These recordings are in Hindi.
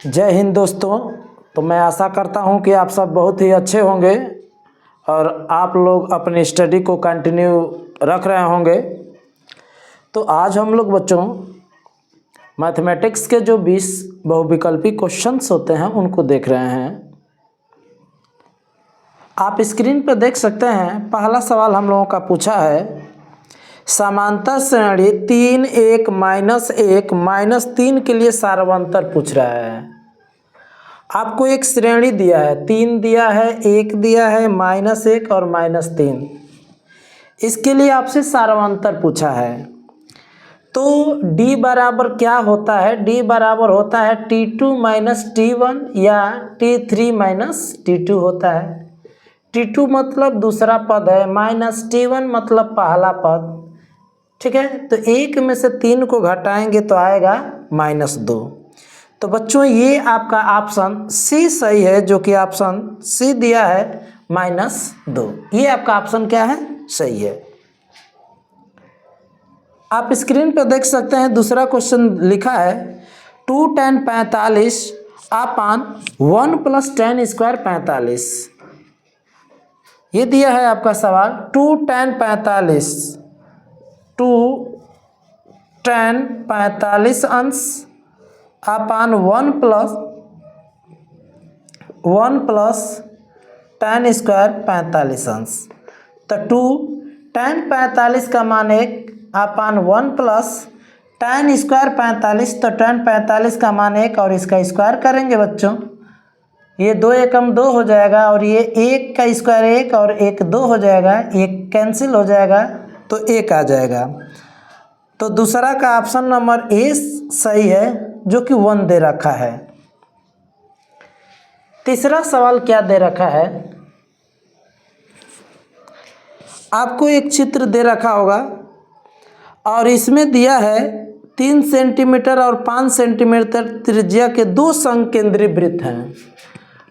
जय हिंद दोस्तों। तो मैं आशा करता हूं कि आप सब बहुत ही अच्छे होंगे और आप लोग अपनी स्टडी को कंटिन्यू रख रहे होंगे। तो आज हम लोग बच्चों मैथमेटिक्स के जो 20 बहुविकल्पी क्वेश्चंस होते हैं उनको देख रहे हैं। आप स्क्रीन पर देख सकते हैं। पहला सवाल हम लोगों का पूछा है, समांतर श्रेणी 3 1 -1 -3 के लिए सारवंतर पूछ रहा है। आपको एक श्रेणी दिया है, 3 दिया है, 1 दिया है, -1 और -3। इसके लिए आपसे सारवंतर पूछा है। तो D बराबर क्या होता है? D बराबर होता है T2 - T1 या T3 - T2 होता है। T2 मतलब दूसरा पद है, -T1 मतलब पहला पद। ठीक है, तो 1 में से 3 को घटाएंगे तो आएगा -2। तो बच्चों ये आपका ऑप्शन सी सही है, जो कि ऑप्शन सी दिया है -2। ये आपका ऑप्शन क्या है? सही है। आप स्क्रीन पर देख सकते हैं, दूसरा क्वेश्चन लिखा है 2 tan 45 अपान 1 + tan² 45। ये दिया है आपका सवाल 2 tan 45 2 tan 45 अंश अपान 1 + tan² 45 अंश। तो 2 tan 45 का मान 1 अपान 1 + tan² 45। तो tan 45 का मान 1 और इसका स्क्वायर करेंगे बच्चों, ये 2 एकम 2 हो जाएगा और ये 1 का स्क्वायर 1 और 1 2 हो जाएगा, 1 कैंसिल हो जाएगा तो 1 आ जाएगा। तो दूसरा का ऑप्शन नंबर ए सही है, जो कि 1 दे रखा है। तीसरा सवाल क्या दे रखा है? आपको एक चित्र दे रखा होगा और इसमें दिया है 3 सेंटीमीटर और 5 सेंटीमीटर त्रिज्या के 2 समकेंद्री वृत्त हैं।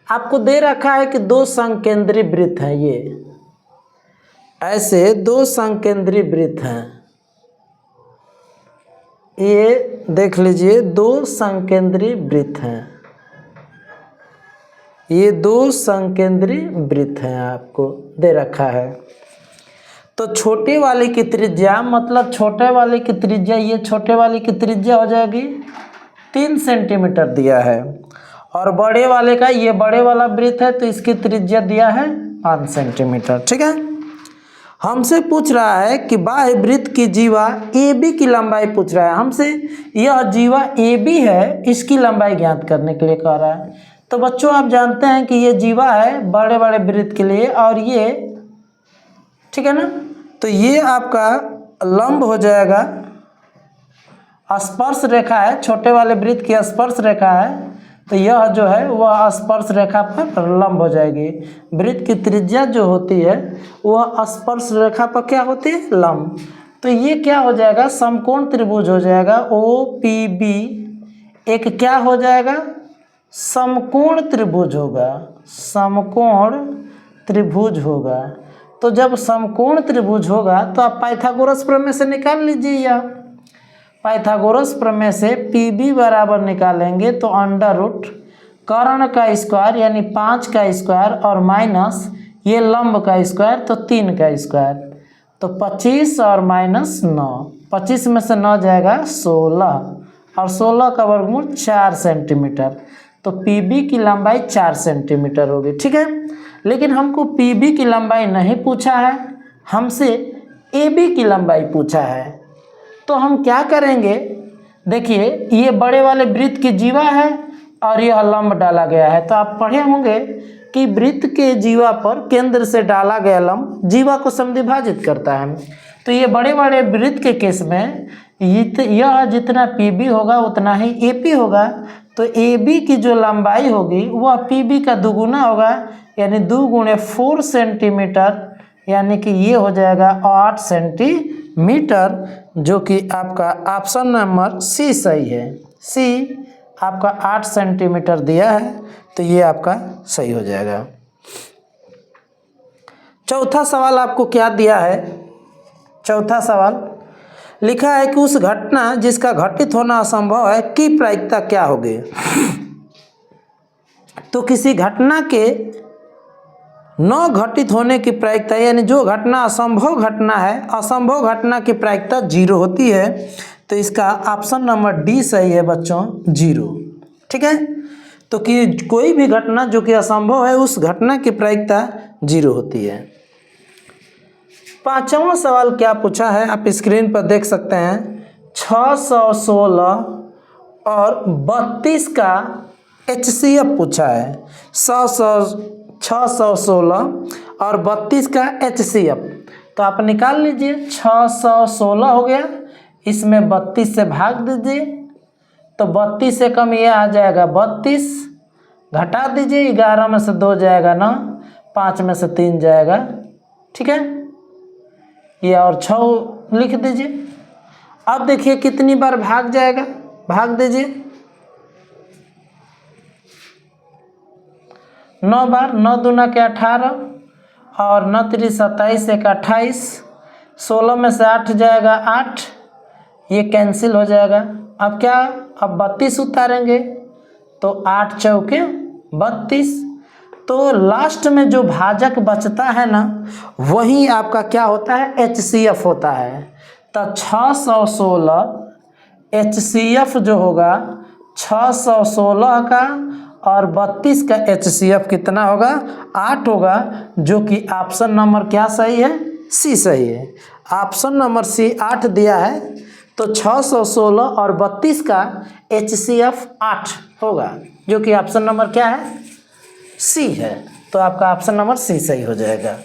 आपको दे रखा है कि 2 समकेंद्री वृत्त हैं। ये ऐसे 2 समकेंद्री वृत्त हैं। ये देख लीजिए, 2 समकेंद्री वृत्त हैं। ये 2 समकेंद्री वृत्त हैं, आपको दे रखा है। तो छोटे वाले की त्रिज्या, मतलब छोटे वाले की त्रिज्या, ये छोटे वाले की त्रिज्या हो जाएगी 3 सेंटीमीटर दिया है, और बड़े वाले का, ये बड़े वाला वृत्त है तो इसकी त्रिज्या दिया है 5 सेंटीमीटर। ठीक है, हमसे पूछ रहा है कि बाह्य वृत्त की जीवा AB की लंबाई पूछ रहा है हमसे। यह जीवा AB है, इसकी लंबाई ज्ञात करने के लिए कह रहा है। तो बच्चों आप जानते हैं कि ये जीवा है बड़े बड़े वृत्त के लिए, और ये, ठीक है ना, तो ये आपका लंब हो जाएगा, स्पर्श रेखा है, छोटे वाले वृत्त की स्पर्श रेखा है, तो यह जो है वह स्पर्श रेखा पर लंब हो जाएगी। वृत्त की त्रिज्या जो होती है वह स्पर्श रेखा पर क्या होती है? लंब। तो ये क्या हो जाएगा? समकोण त्रिभुज हो जाएगा। OPB एक क्या हो जाएगा? समकोण त्रिभुज होगा। समकोण त्रिभुज होगा। तो जब समकोण त्रिभुज होगा तो आप पाइथागोरस प्रमेय से निकाल लीजिए। या पाइथागोरस प्रमेय से PB बराबर निकालेंगे तो √ कर्ण का स्क्वायर यानी 5 का स्क्वायर और माइनस ये लंब का स्क्वायर तो 3 का स्क्वायर, तो 25 और -9, 25 में से 9 जाएगा 16, और 16 का वर्गमूल 4 सेंटीमीटर। तो PB की लंबाई 4 सेंटीमीटर होगी। ठीक है, लेकिन हमको PB की लंबाई नहीं पूछा है, हमसे AB की लंबाई पूछा है। तो हम क्या करेंगे? देखिए, ये बड़े वाले वृत्त की जीवा है और यह लंब डाला गया है। तो आप पढ़े होंगे कि वृत्त के जीवा पर केंद्र से डाला गया लंब जीवा को समद्विभाजित करता है। तो ये बड़े बड़े वृत्त के केस में यह जितना PB होगा उतना ही AP होगा। तो AB की जो लंबाई होगी वह PB का दुगुना होगा, यानी 2 × 4 सेंटीमीटर, यानी कि ये हो जाएगा 8 सेंटीमीटर, जो कि आपका ऑप्शन नंबर C सही है। C आपका 8 सेंटीमीटर दिया है, तो ये आपका सही हो जाएगा। चौथा सवाल आपको क्या दिया है? चौथा सवाल लिखा है कि उस घटना जिसका घटित होना असंभव है की प्रायिकता क्या होगी? तो किसी घटना के न घटित होने की प्रायिकता, यानी जो घटना असंभव घटना है, असंभव घटना की प्रायिकता 0 होती है। तो इसका ऑप्शन नंबर डी सही है बच्चों, 0। ठीक है, तो कि कोई भी घटना जो कि असंभव है उस घटना की प्रायिकता 0 होती है। 5वां सवाल क्या पूछा है आप स्क्रीन पर देख सकते हैं। 616 और 32 का HCF पूछा है। 616 और 32 का HCF, तो आप निकाल लीजिए। 616 हो गया, इसमें 32 से भाग दीजिए, तो 32 से कम ये आ जाएगा 32, घटा दीजिए, 11 में से 2 जाएगा 9, 5 में से 3 जाएगा। ठीक है, ये और 6 लिख दीजिए। अब देखिए कितनी बार भाग जाएगा, भाग दीजिए 9 बार, 9 दूना के 18 और 9 3 27, 1 28, 16 में से 8 जाएगा 8, ये कैंसिल हो जाएगा। अब क्या, अब 32 उतारेंगे तो 8 चौके 32, तो लास्ट में जो भाजक बचता है ना वही आपका क्या होता है, HCF होता है। तो 616 HCF जो होगा 616 का और 32 का HCF कितना होगा, 8 होगा, जो कि ऑप्शन नंबर क्या सही है, सी सही है। ऑप्शन नंबर सी 8 दिया है, तो 616 और 32 का HCF 8 होगा, जो कि ऑप्शन नंबर क्या है, सी है। तो आपका ऑप्शन नंबर सी सही हो जाएगा।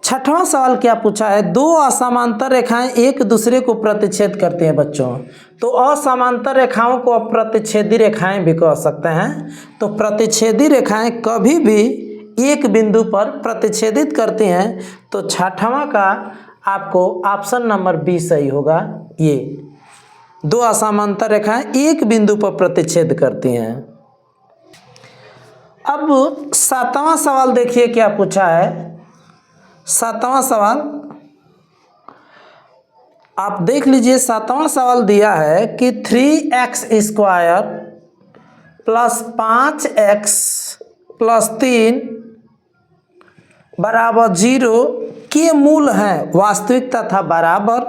6वां सवाल क्या पूछा है। 2 असमांतर रेखाएं एक दूसरे को प्रतिच्छेद करती हैं बच्चों। तो असमांतर रेखाओं को प्रतिच्छेदी रेखाएं भी कह सकते हैं। तो प्रतिच्छेदी रेखाएं कभी भी एक बिंदु पर प्रतिच्छेदित करती हैं। तो 6वां का आपको ऑप्शन नंबर बी सही होगा। ये 2 असमांतर रेखाएं एक बिंदु पर प्रतिच्छेद करती हैं। अब 7वां सवाल देखिए क्या पूछा है। 7वां सवाल आप देख लीजिए। 7वां सवाल दिया है कि 3x² प्लस 5x प्लस 3 बराबर 0 के मूल हैं वास्तविक तथा बराबर,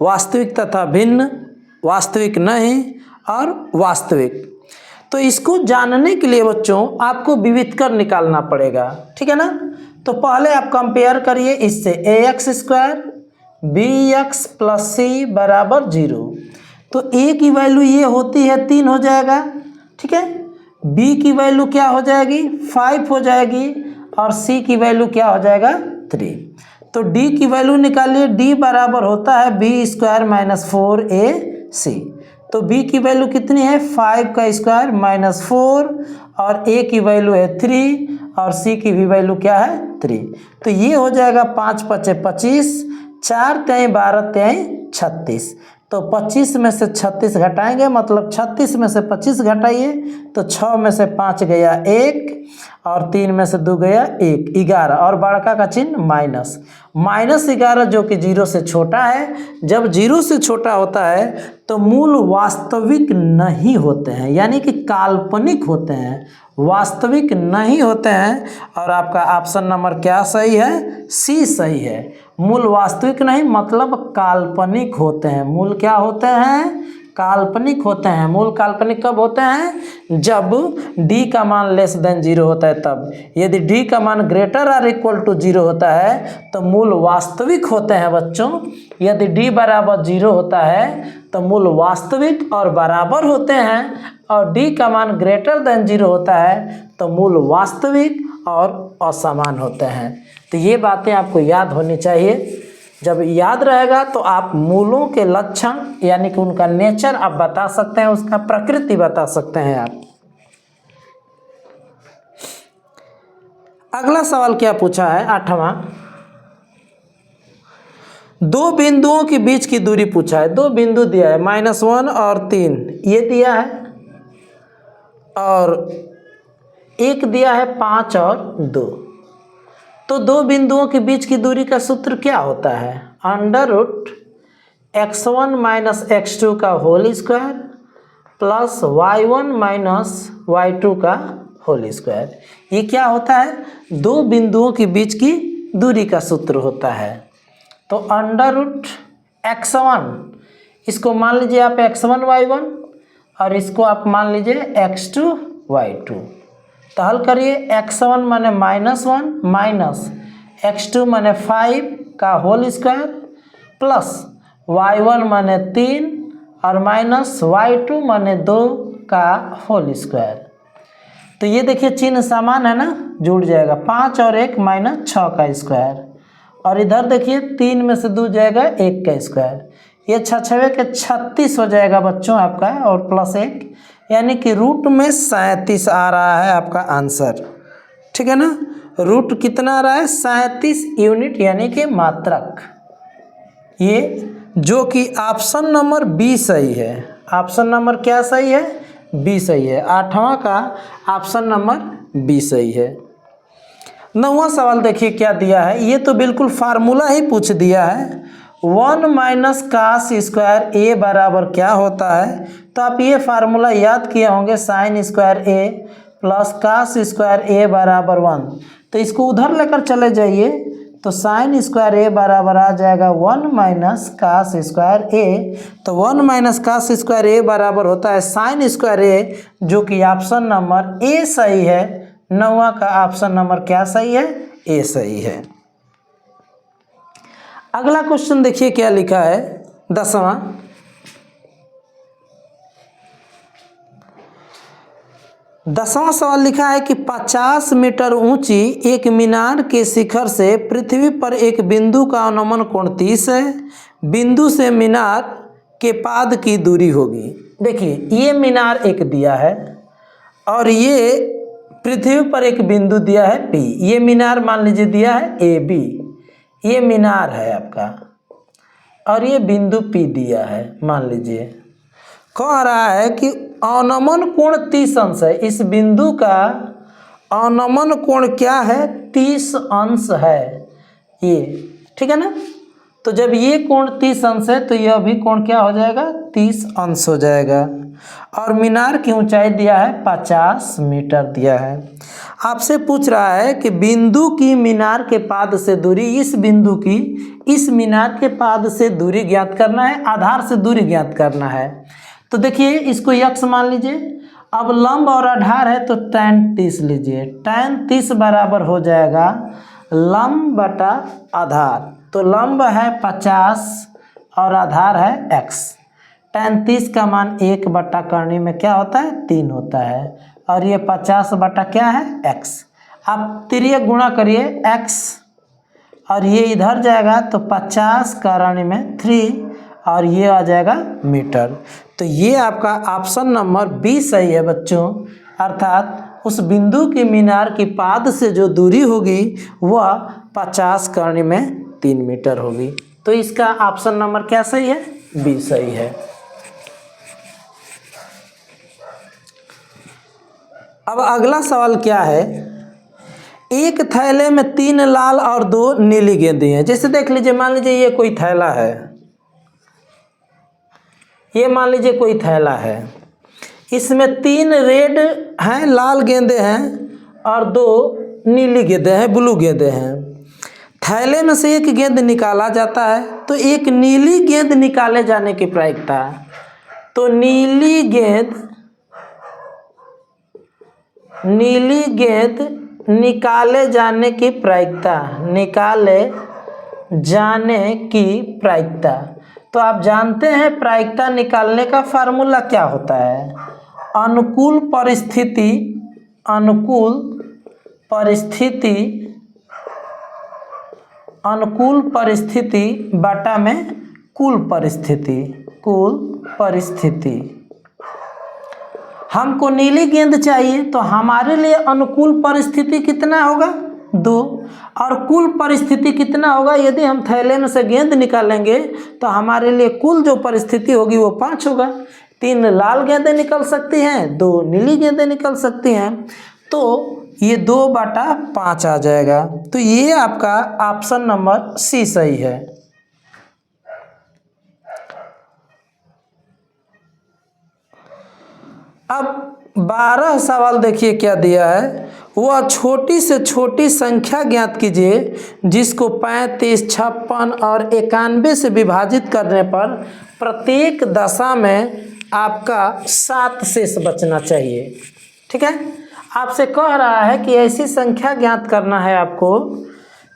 वास्तविक तथा भिन्न, वास्तविक नहीं और वास्तविक। तो इसको जानने के लिए बच्चों आपको विविधकर निकालना पड़ेगा। ठीक है ना, तो पहले आप कंपेयर करिए इससे। ax² bx प्लस सी बराबर 0, तो a की वैल्यू ये होती है 3 हो जाएगा। ठीक है, b की वैल्यू क्या हो जाएगी, 5 हो जाएगी, और c की वैल्यू क्या हो जाएगा, 3। तो d की वैल्यू निकालिए, d बराबर होता है b² माइनस 4ac। तो b की वैल्यू कितनी है, 5 का स्क्वायर माइनस 4, और a की वैल्यू है 3, और c की भी वैल्यू क्या है, 3। तो ये हो जाएगा 5 5 25, 4 3 12 3 36। तो 25 में से 36 घटाएंगे, मतलब 36 में से 25 घटाइए, तो 6 में से 5 गया 1, और 3 में से 2 गया 1, 11, और बड़का का चिन्ह माइनस, -11 जो कि 0 से छोटा है। जब 0 से छोटा होता है तो मूल वास्तविक नहीं होते हैं, यानी कि काल्पनिक होते हैं, वास्तविक नहीं होते हैं। और आपका ऑप्शन नंबर क्या सही है, सी सही है। मूल वास्तविक नहीं मतलब काल्पनिक होते हैं। मूल क्या होते हैं, काल्पनिक होते हैं। मूल काल्पनिक कब होते हैं, जब d का मान लेस देन 0 होता है तब। यदि d का मान ग्रेटर और इक्वल टू 0 होता है तो मूल वास्तविक होते हैं बच्चों। यदि d बराबर 0 होता है तो मूल वास्तविक और बराबर होते हैं, और d का मान ग्रेटर देन 0 होता है तो मूल वास्तविक और असमान होते हैं। तो ये बातें आपको याद होनी चाहिए। जब याद रहेगा तो आप मूलों के लक्षण यानी कि उनका नेचर आप बता सकते हैं, उसका प्रकृति बता सकते हैं आप। अगला सवाल क्या पूछा है, 8वां। 2 बिंदुओं के बीच की दूरी पूछा है। 2 बिंदु दिया है, -1 और 3 ये दिया है, और एक दिया है 5 और 2। तो 2 बिंदुओं के बीच की दूरी का सूत्र क्या होता है, √x1 - x2 का whole square plus y1 minus y2 का होल स्क्वायर। ये क्या होता है? दो बिंदुओं के बीच की दूरी का सूत्र होता है। तो अंडर रूट x1, इसको मान लीजिए आप x1 y1 और इसको आप मान लीजिए x2 y2। तो हल करिए, x1 माने -1 माइनस x2 माने 5 का होल स्क्वायर प्लस y1 माने 3 और माइनस y2 माने 2 का होल स्क्वायर। तो ये देखिए चिन्ह समान है ना, जुड़ जाएगा। 5 और 1 माइनस 6 का स्क्वायर, और इधर देखिए 3 में से 2 जाएगा 1 का स्क्वायर। ये 6 के 36 हो जाएगा बच्चों आपका, और प्लस 1 यानी कि रूट में 37 आ रहा है आपका आंसर। ठीक है ना, रूट कितना आ रहा है? 37 यूनिट यानी कि मात्रक। ये जो कि ऑप्शन नंबर बी सही है। ऑप्शन नंबर क्या सही है? बी सही है। 8वां का ऑप्शन नंबर बी सही है। 9वां सवाल देखिए क्या दिया है। ये तो बिल्कुल फार्मूला ही पूछ दिया है। 1 माइनस कास स्क्वायर ए बराबर क्या होता है? तो आप ये फार्मूला याद किए होंगे, साइन स्क्वायर ए प्लस कास स्क्वायर ए बराबर 1। तो इसको उधर लेकर चले जाइए, तो साइन स्क्वायर ए बराबर आ जाएगा 1 माइनस कास स्क्वायर ए। तो 1 माइनस कास स्क्वायर ए बराबर होता है साइन स्क्वायर ए, जो कि ऑप्शन नंबर ए सही है। 9वां का ऑप्शन नंबर क्या सही है? ए सही है। अगला क्वेश्चन देखिए क्या लिखा है, 10वां। 10वां सवाल लिखा है कि 50 मीटर ऊंची एक मीनार के शिखर से पृथ्वी पर एक बिंदु का अनुमान कोण 30 है। बिंदु से मीनार के पाद की दूरी होगी। देखिए ये मीनार एक दिया है और ये पृथ्वी पर एक बिंदु दिया है P। ये मीनार मान लीजिए दिया है AB, ये मीनार है आपका, और ये बिंदु P दिया है मान लीजिए। कह रहा है कि अवनमन कोण 30 अंश है। इस बिंदु का अवनमन कोण क्या है? 30 अंश है ये। ठीक है ना, तो जब ये कोण 30 अंश है तो यह भी कोण क्या हो जाएगा? 30 अंश हो जाएगा। और मीनार की ऊंचाई दिया है 50 मीटर दिया है। आपसे पूछ रहा है कि बिंदु की मीनार के पाद से दूरी, इस बिंदु की इस मीनार के पाद से दूरी ज्ञात करना है, आधार से दूरी ज्ञात करना है। तो देखिए इसको यक्स मान लीजिए। अब लंब और आधार है तो tan 30 लीजिए। tan 30 बराबर हो जाएगा लंब बटा आधार। तो लंब है 50 और आधार है x। tan 30 का मान 1 बटा करने में क्या होता है? 3 होता है, और ये 50 बटा क्या है? x। आप तिर्यक गुणा करिए x, और ये इधर जाएगा तो 50 करने में 3, और ये आ जाएगा मीटर। तो ये आपका ऑप्शन नंबर बी सही है बच्चों, अर्थात उस बिंदु की मीनार की पाद से जो दूरी होगी वह 50 करने में 3 मीटर होगी। तो इसका ऑप्शन नंबर क्या सही है? बी सही है। अब अगला सवाल क्या है, एक थैले में 3 लाल और 2 नीली गेंदें हैं। जैसे देख लीजिए, मान लीजिए ये कोई थैला है, ये मान लीजिए कोई थैला है, इसमें 3 रेड हैं, लाल गेंदे हैं, और 2 नीली गेंदे हैं, ब्लू गेंदे हैं। थैले में से एक गेंद निकाला जाता है, तो एक नीली गेंद निकाले जाने की प्रायिकता है। तो नीली गेंद निकाले जाने की प्रायिकता, तो आप जानते हैं प्रायिकता निकालने का फार्मूला क्या होता है? अनुकूल परिस्थिति बटा में कुल परिस्थिति। हमको नीली गेंद चाहिए, तो हमारे लिए अनुकूल परिस्थिति कितना होगा? 2, और कुल परिस्थिति कितना होगा? यदि हम थैले में से गेंद निकालेंगे तो हमारे लिए कुल जो परिस्थिति होगी वो 5 होगा। 3 लाल गेंदें निकल सकती हैं, 2 नीली गेंदें निकल सकती हैं, तो ये 2/5 आ जाएगा। तो ये आपका ऑप्शन नंबर सी सही है। अब 12 सवाल देखिए क्या दिया है, वह छोटी से छोटी संख्या ज्ञात कीजिए जिसको 35, 56 और 91 से विभाजित करने पर प्रत्येक दशा में आपका 7 शेष बचना चाहिए। ठीक है, आपसे कह रहा है कि ऐसी संख्या ज्ञात करना है आपको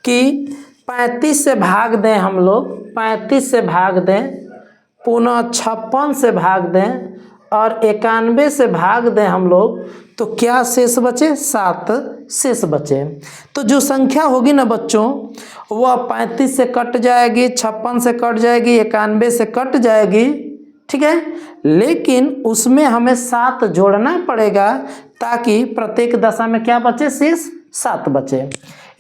कि 35 से भाग दें, हम लोग 35 से भाग दें, पुनः 56 से भाग दें और 91 से भाग दें हम लोग, तो क्या शेष बचे? 7 शेष बचे। तो जो संख्या होगी ना बच्चों, वह 35 से कट जाएगी, 56 से कट जाएगी, 91 से कट जाएगी। ठीक है, लेकिन उसमें हमें 7 जोड़ना पड़ेगा ताकि प्रत्येक दशा में क्या बचे? शेष 7 बचे।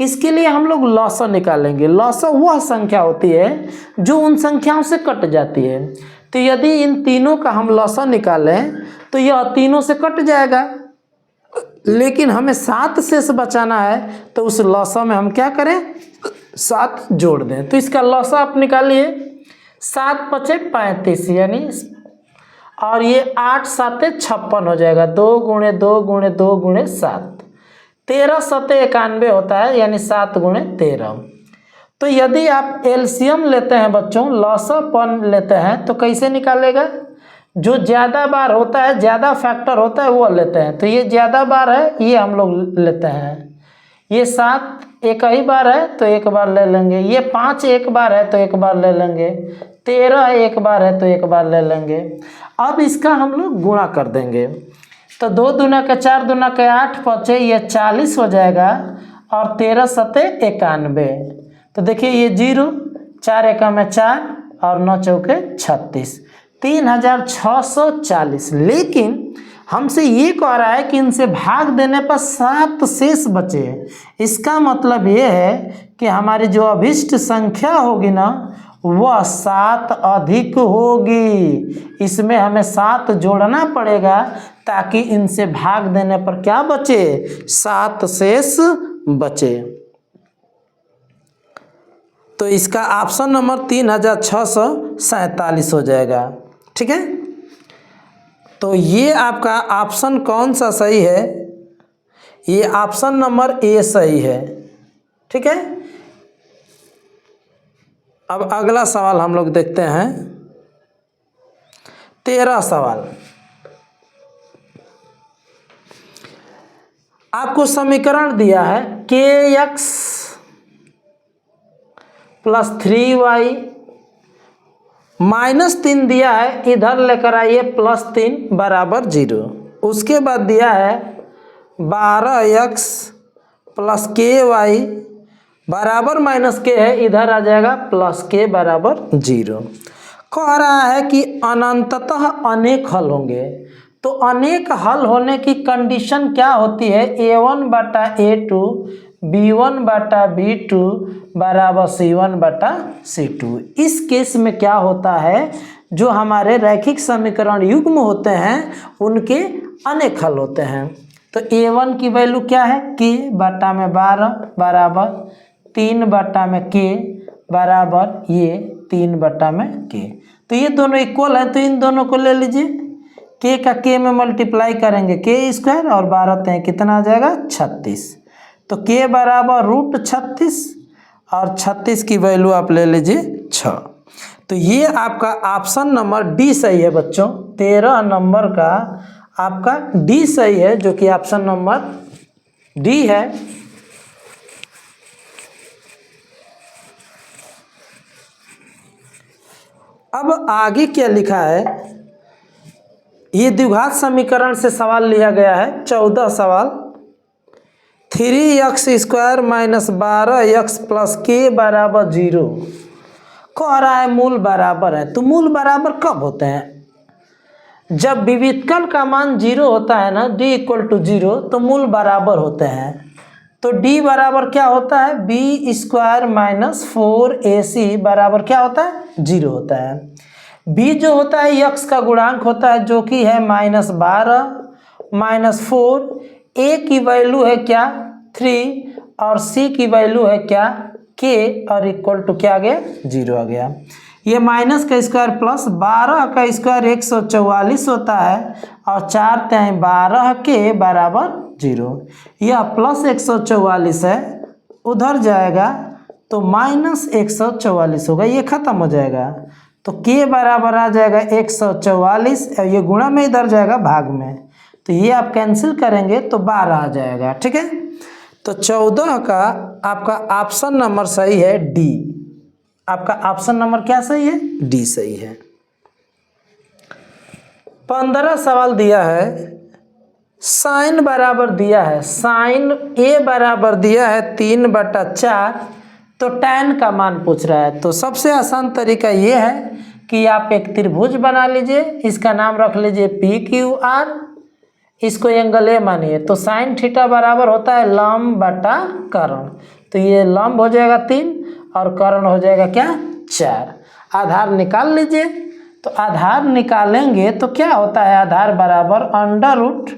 इसके लिए हम लोग लॉसा निकालेंगे। लॉसा वह संख्या होती है जो उन संख्याओं से कट जाती है। तो यदि इन तीनों का हम लॉसा निकालें तो यह तीनों से कट जाएगा, लेकिन हमें 7 शेष बचाना है, तो उस लॉसा में हम क्या करें? 7 जोड़ दें। तो इसका लॉसा आप निकालिए, 7 बचे 35 यानी, और ये 8 7 56 हो जाएगा, 2 × 2 × 2 × 7, 13 7 91 होता है, यानी 7 × 13। तो यदि आप एलसीएम लेते हैं बच्चों, लॉसापन लेते हैं, तो कैसे निकालेगा? जो ज़्यादा बार होता है, ज़्यादा फैक्टर होता है, वो लेते हैं। तो ये ज़्यादा बार है, ये हम लोग लेते हैं। ये 7 एक ही बार है तो एक बार ले लेंगे, ये 5 एक बार है तो एक बार ले लेंगे, 13 एक बार है तो एक बार ले लेंगे। अब इसका हम लोग गुणा कर देंगे, तो 2 दूना के 4 दूना के 8 बचे, ये 40 हो जाएगा, और 13 7 91। तो देखिए ये 0, 4 एका में 4 और 9 चौके 36, 3640। लेकिन हमसे ये कह रहा है कि इनसे भाग देने पर 7 शेष बचे। इसका मतलब ये है कि हमारी जो अभिष्ट संख्या होगी ना, वह 7 अधिक होगी। इसमें हमें 7 जोड़ना पड़ेगा ताकि इनसे भाग देने पर क्या बचे? 7 शेष बचे। तो इसका ऑप्शन नंबर 3647 हो जाएगा। ठीक है, तो ये आपका ऑप्शन कौन सा सही है? ये ऑप्शन नंबर ए सही है। ठीक है, अब अगला सवाल हम लोग देखते हैं, 13 सवाल। आपको समीकरण दिया है kx + 3y -3 दिया है, इधर लेकर आइए +3 = 0। उसके बाद दिया है 12x + ky -k है, इधर आ जाएगा +k = 0। कह रहा है कि अनंततः अनेक हल होंगे। तो अनेक हल होने की कंडीशन क्या होती है? a1/a2 b1/b2 = c1/c2। इस केस में क्या होता है, जो हमारे रैखिक समीकरण युग्म होते हैं उनके अनेक हल होते हैं। तो a1 की वैल्यू क्या है? k बटा में 12 बराबर 3 बटा में k बराबर ये 3 बटा में k। तो ये दोनों इक्वल है, तो इन दोनों को ले लीजिए, k का k में मल्टीप्लाई करेंगे k² और 12 हैं, कितना आ जाएगा? 36। तो k बराबर √36 और 36 की वैल्यू आप ले लीजिए 6। तो ये आपका ऑप्शन नंबर डी सही है बच्चों। 13 नंबर का आपका डी सही है, जो कि ऑप्शन नंबर डी है। अब आगे क्या लिखा है, ये द्विघात समीकरण से सवाल लिया गया है, 14 सवाल। 3x² - 12x + k = 0 कह रहा है मूल बराबर है। तो मूल बराबर कब होते हैं? जब विवितकल का मान 0 होता है ना, d = 0, तो मूल बराबर होते हैं। तो d बराबर क्या होता है? b² - 4ac बराबर क्या होता है? 0 होता है। b जो होता है x का गुणांक होता है, जो कि है -12 -4। a की वैल्यू है क्या? 3, और c की वैल्यू है क्या? k, और इक्वल टू क्या आ गया? 0 आ गया। ये माइनस का स्क्वायर प्लस 12 का स्क्वायर 144 होता है, और 4 तिहाई 12 के बराबर 0। यह प्लस 144 है, उधर जाएगा तो माइनस 144 होगा, ये खत्म हो जाएगा। तो के बराबर आ जाएगा 144, और ये गुणा में इधर जाएगा भाग में, तो ये आप कैंसिल करेंगे तो 12 आ जाएगा। ठीक है, तो 14 का आपका ऑप्शन नंबर सही है डी। आपका ऑप्शन नंबर क्या सही है? डी सही है। 15 सवाल दिया है, साइन बराबर दिया है, साइन ए बराबर दिया है 3/4, तो tan का मान पूछ रहा है। तो सबसे आसान तरीका ये है कि आप एक त्रिभुज बना लीजिए, इसका नाम रख लीजिए PQR, इसको एंगल ए मानिए, तो साइन थीटा बराबर होता है लंब बटा कर्ण, तो ये लंब हो जाएगा 3 और कर्ण हो जाएगा क्या? 4। आधार निकाल लीजिए, तो आधार निकालेंगे तो क्या होता है? आधार बराबर अंडर रूट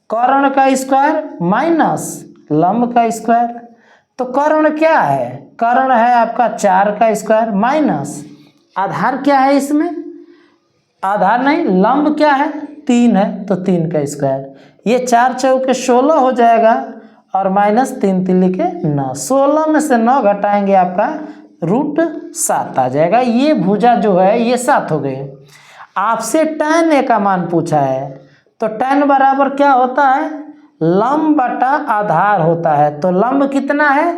कर्ण का स्क्वायर माइनस लंब का स्क्वायर। तो कर्ण क्या है? कर्ण है आपका 4 का स्क्वायर माइनस आधार क्या है इसमें? आधार नहीं, लंब क्या है? 3 है, तो 3 का स्क्वायर। ये 4 चौके 16 हो जाएगा और माइनस 3 3 के 9, 16 में से 9 घटाएंगे आपका √7 आ जाएगा। ये भुजा जो है ये 7 हो गए। आपसे tan ए का मान पूछा है, तो tan बराबर क्या होता है? लंब बटा आधार होता है। तो लंब कितना है?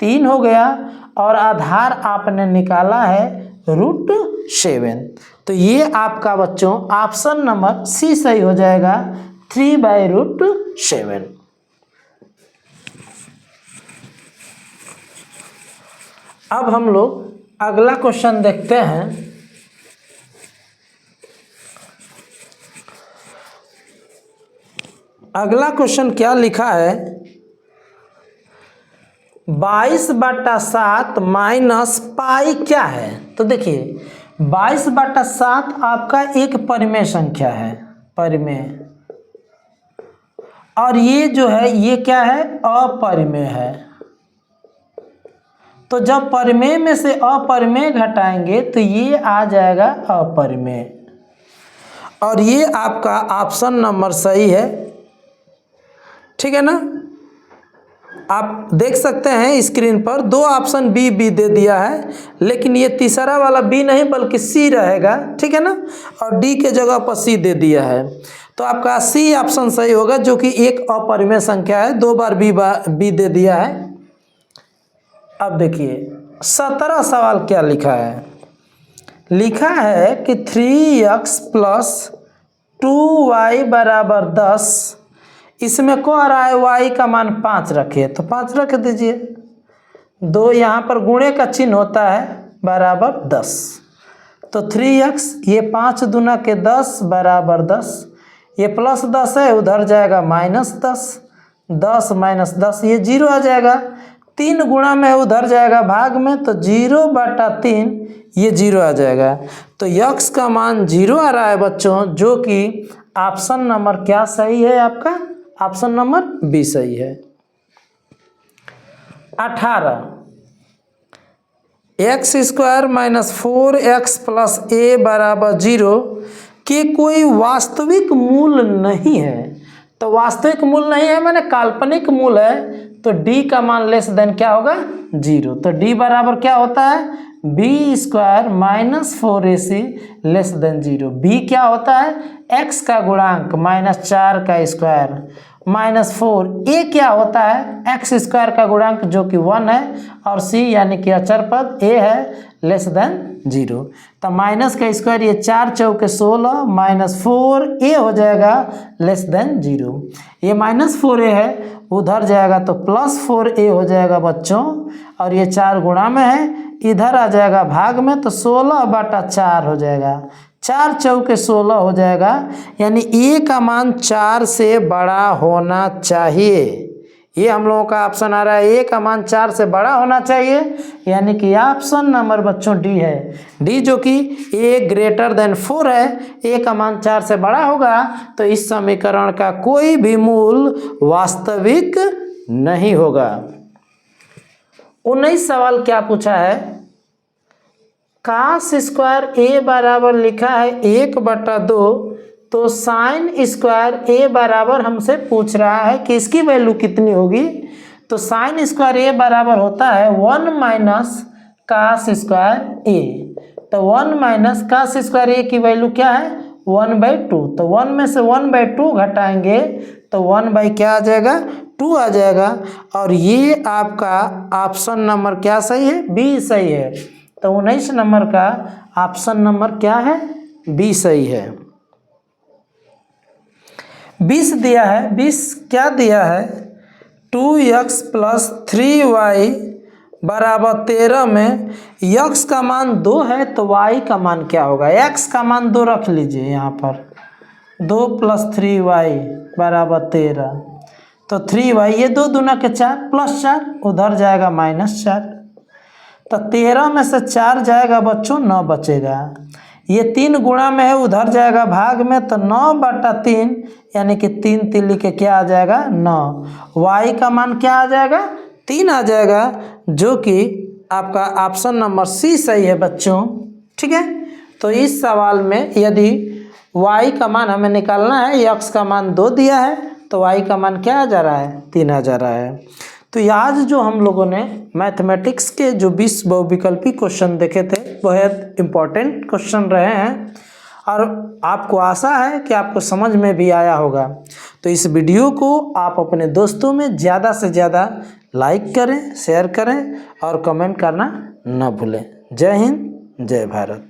3 हो गया, और आधार आपने निकाला है √7। तो ये आपका बच्चों ऑप्शन नंबर सी सही हो जाएगा, 3/√7। अब हम लोग अगला क्वेश्चन देखते हैं। अगला क्वेश्चन क्या लिखा है? 22/7 माइनस पाई क्या है? तो देखिए 22/7 आपका एक परिमेय संख्या है, परिमेय, और ये जो है ये क्या है? अपरिमेय है। तो जब परिमेय में से अपरिमेय घटाएंगे तो ये आ जाएगा अपरिमेय, और ये आपका ऑप्शन नंबर सही है। ठीक है ना? आप देख सकते हैं स्क्रीन पर 2 ऑप्शन बी दे दिया है, लेकिन ये तीसरा वाला बी नहीं बल्कि सी रहेगा। ठीक है ना? और डी के जगह पर सी दे दिया है, तो आपका सी ऑप्शन सही होगा, जो कि एक अपरिमेय संख्या है। 2 बार बी दे दिया है। अब देखिए 17 सवाल क्या लिखा है? लिखा है कि 3x + 2y बराबर 10, इसमें कह रहा है y का मान 5 रखिए, तो 5 रख दीजिए। 2 यहाँ पर गुणे का चिन्ह होता है, बराबर 10। तो 3x, ये 5 दूना के 10 बराबर 10, ये प्लस 10 है, उधर जाएगा -10, 10 - 10 ये 0 आ जाएगा। 3 गुणा में उधर जाएगा भाग में, तो 0/3 ये 0 आ जाएगा। तो x का मान 0 आ रहा है बच्चों, जो कि ऑप्शन नंबर क्या सही है? आपका ऑप्शन नंबर बी सही है। 18 x² - 4x + a बराबर 0 के कोई वास्तविक मूल नहीं है। तो वास्तविक मूल नहीं है माने काल्पनिक मूल है, तो d का मान लेस देन क्या होगा? 0। तो d बराबर क्या होता है? b² - 4ac less than 0। b क्या होता है? x का गुणांक -4 का स्क्वायर -4। a क्या होता है? x² का गुणांक जो कि 1 है, और c यानी कि अचर पद a है लेस देन 0। तो माइनस का स्क्वायर, ये 4 चौके 16 -4a हो जाएगा लेस देन 0। ये -4a है, उधर जाएगा तो +4a हो जाएगा बच्चों, और ये 4 गुणा में है, इधर आ जाएगा भाग में, तो 16/4 हो जाएगा। 4 चौके 16 हो जाएगा, यानी a का मान 4 से बड़ा होना चाहिए। ये हम लोगों का ऑप्शन आ रहा है, a का मान 4 से बड़ा होना चाहिए, यानी कि ऑप्शन नंबर बच्चों डी है। डी जो कि a > 4 है, a का मान 4 से बड़ा होगा, तो इस समीकरण का कोई भी मूल वास्तविक नहीं होगा। 19 सवाल क्या पूछा है? cos² a बराबर लिखा है 1/2 तो साइन स्क्वायर ए बराबर हमसे पूछ रहा है कि इसकी वैल्यू कितनी होगी। तो साइन स्क्वायर ए बराबर होता है 1 माइनस कास स्क्वायर ए। तो 1 माइनस कास स्क्वायर ए की वैल्यू क्या है 1/2। तो 1 में से 1/2 घटाएंगे तो 1 बाई क्या आ जाएगा 2 आ जाएगा। और ये आपका ऑप्शन नंबर क्या सही है बी सही है। तो 19 नंबर का ऑप्शन नंबर क्या है बी सही है। 20 दिया है, 20 क्या दिया है 2x + 3y बराबर 13 में x का मान 2 है तो y का मान क्या होगा। x का मान 2 रख लीजिए यहाँ पर 2 + 3y बराबर 13। तो 3y ये 2 दूना के 4 + 4 उधर जाएगा -4। तो 13 में से 4 जाएगा बच्चों 9 बचेगा। ये 3 गुणा में है उधर जाएगा भाग में तो 9/3 यानी कि 3 तिल्ली के क्या आ जाएगा 9। y का मान क्या आ जाएगा 3 आ जाएगा जो कि आपका ऑप्शन नंबर सी सही है बच्चों। ठीक है। तो इस सवाल में यदि y का मान हमें निकालना है x का मान 2 दिया है तो y का मान क्या आ जा रहा है 3 आ जा रहा है। तो ये आज जो हम लोगों ने मैथमेटिक्स के जो 20 बहुविकल्पी क्वेश्चन देखे थे बहुत इम्पोर्टेंट क्वेश्चन रहे हैं और आपको आशा है कि आपको समझ में भी आया होगा। तो इस वीडियो को आप अपने दोस्तों में ज़्यादा से ज़्यादा लाइक करें, शेयर करें और कमेंट करना न भूलें। जय हिंद, जय भारत।